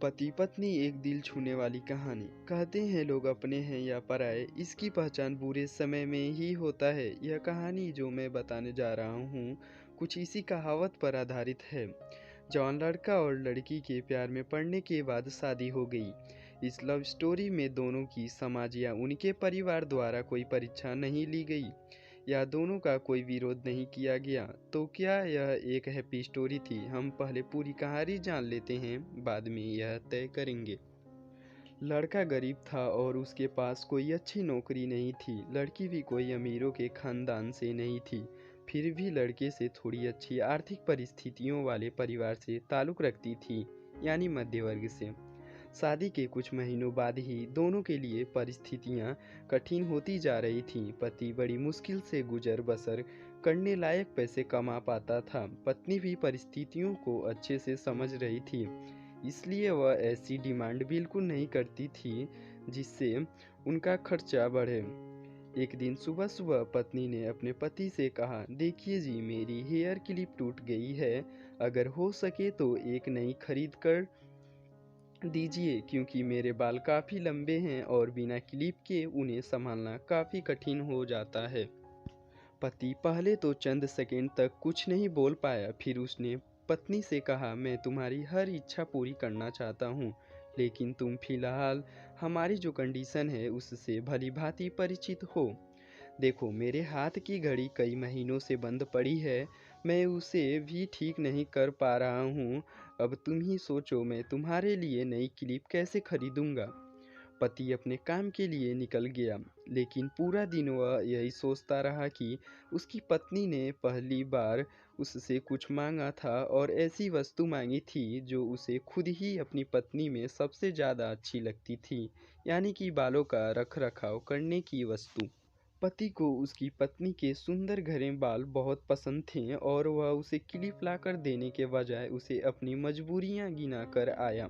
पति पत्नी एक दिल छूने वाली कहानी। कहते हैं लोग अपने हैं या पराए, इसकी पहचान बुरे समय में ही होता है। यह कहानी जो मैं बताने जा रहा हूँ कुछ इसी कहावत पर आधारित है। जवान लड़का और लड़की के प्यार में पड़ने के बाद शादी हो गई। इस लव स्टोरी में दोनों की समाज या उनके परिवार द्वारा कोई परीक्षा नहीं ली गई या दोनों का कोई विरोध नहीं किया गया। तो क्या यह एक हैप्पी स्टोरी थी? हम पहले पूरी कहानी जान लेते हैं, बाद में यह तय करेंगे। लड़का गरीब था और उसके पास कोई अच्छी नौकरी नहीं थी। लड़की भी कोई अमीरों के खानदान से नहीं थी, फिर भी लड़के से थोड़ी अच्छी आर्थिक परिस्थितियों वाले परिवार से ताल्लुक़ रखती थी, यानी मध्य वर्ग से। शादी के कुछ महीनों बाद ही दोनों के लिए परिस्थितियां कठिन होती जा रही थीं। पति बड़ी मुश्किल से गुजर बसर करने लायक पैसे कमा पाता था। पत्नी भी परिस्थितियों को अच्छे से समझ रही थी, इसलिए वह ऐसी डिमांड बिल्कुल नहीं करती थी जिससे उनका खर्चा बढ़े। एक दिन सुबह सुबह पत्नी ने अपने पति से कहा, देखिए जी, मेरी हेयर क्लिप टूट गई है, अगर हो सके तो एक नई खरीद कर दीजिए, क्योंकि मेरे बाल काफ़ी लंबे हैं और बिना क्लिप के उन्हें संभालना काफ़ी कठिन हो जाता है। पति पहले तो चंद सेकंड तक कुछ नहीं बोल पाया, फिर उसने पत्नी से कहा, मैं तुम्हारी हर इच्छा पूरी करना चाहता हूँ, लेकिन तुम फिलहाल हमारी जो कंडीशन है उससे भली भांति परिचित हो। देखो, मेरे हाथ की घड़ी कई महीनों से बंद पड़ी है, मैं उसे भी ठीक नहीं कर पा रहा हूँ। अब तुम ही सोचो, मैं तुम्हारे लिए नई क्लिप कैसे खरीदूंगा। पति अपने काम के लिए निकल गया, लेकिन पूरा दिन वह यही सोचता रहा कि उसकी पत्नी ने पहली बार उससे कुछ मांगा था और ऐसी वस्तु मांगी थी जो उसे खुद ही अपनी पत्नी में सबसे ज़्यादा अच्छी लगती थी, यानी कि बालों का रख रखाव करने की वस्तु। पति को उसकी पत्नी के सुंदर घने बाल बहुत पसंद थे और वह उसे क्लिप लाकर देने के बजाय उसे अपनी मजबूरियां गिनाकर आया।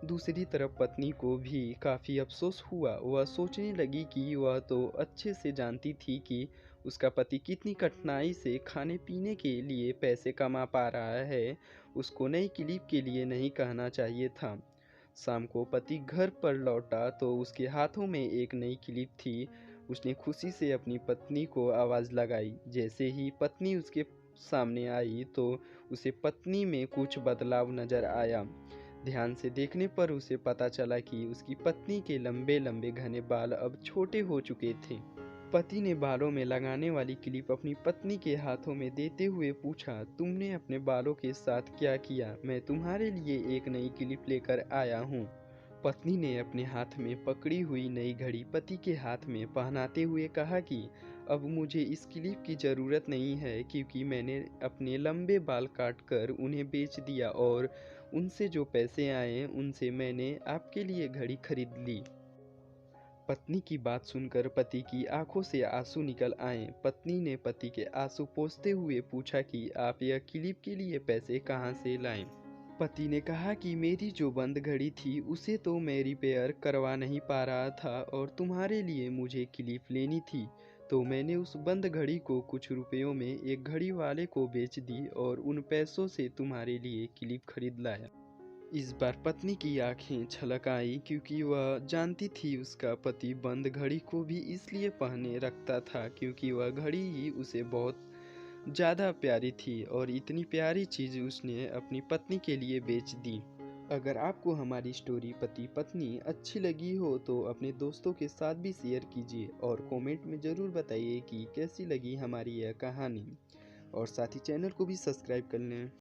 दूसरी तरफ पत्नी को भी काफ़ी अफसोस हुआ। वह सोचने लगी कि वह तो अच्छे से जानती थी कि उसका पति कितनी कठिनाई से खाने पीने के लिए पैसे कमा पा रहा है, उसको नई क्लिप के लिए नहीं कहना चाहिए था। शाम को पति घर पर लौटा तो उसके हाथों में एक नई क्लिप थी। उसने खुशी से अपनी पत्नी को आवाज़ लगाई। जैसे ही पत्नी उसके सामने आई तो उसे पत्नी में कुछ बदलाव नज़र आया। ध्यान से देखने पर उसे पता चला कि उसकी पत्नी के लंबे लंबे घने बाल अब छोटे हो चुके थे। पति ने बालों में लगाने वाली क्लिप अपनी पत्नी के हाथों में देते हुए पूछा, तुमने अपने बालों के साथ क्या किया? मैं तुम्हारे लिए एक नई क्लिप लेकर आया हूँ। पत्नी ने अपने हाथ में पकड़ी हुई नई घड़ी पति के हाथ में पहनाते हुए कहा कि अब मुझे इस क्लिप की ज़रूरत नहीं है, क्योंकि मैंने अपने लंबे बाल काट कर उन्हें बेच दिया और उनसे जो पैसे आए उनसे मैंने आपके लिए घड़ी खरीद ली। पत्नी की बात सुनकर पति की आंखों से आंसू निकल आए। पत्नी ने पति के आंसू पोंछते हुए पूछा कि आप यह क्लिप के लिए पैसे कहाँ से लाएं? पति ने कहा कि मेरी जो बंद घड़ी थी उसे तो मैं रिपेयर करवा नहीं पा रहा था और तुम्हारे लिए मुझे क्लिप लेनी थी, तो मैंने उस बंद घड़ी को कुछ रुपयों में एक घड़ी वाले को बेच दी और उन पैसों से तुम्हारे लिए क्लिप खरीद लाया। इस बार पत्नी की आंखें छलक आई, क्योंकि वह जानती थी उसका पति बंद घड़ी को भी इसलिए पहने रखता था क्योंकि वह घड़ी ही उसे बहुत ज़्यादा प्यारी थी और इतनी प्यारी चीज़ उसने अपनी पत्नी के लिए बेच दी। अगर आपको हमारी स्टोरी पति पत्नी अच्छी लगी हो तो अपने दोस्तों के साथ भी शेयर कीजिए और कमेंट में ज़रूर बताइए कि कैसी लगी हमारी यह कहानी, और साथ ही चैनल को भी सब्सक्राइब कर लें।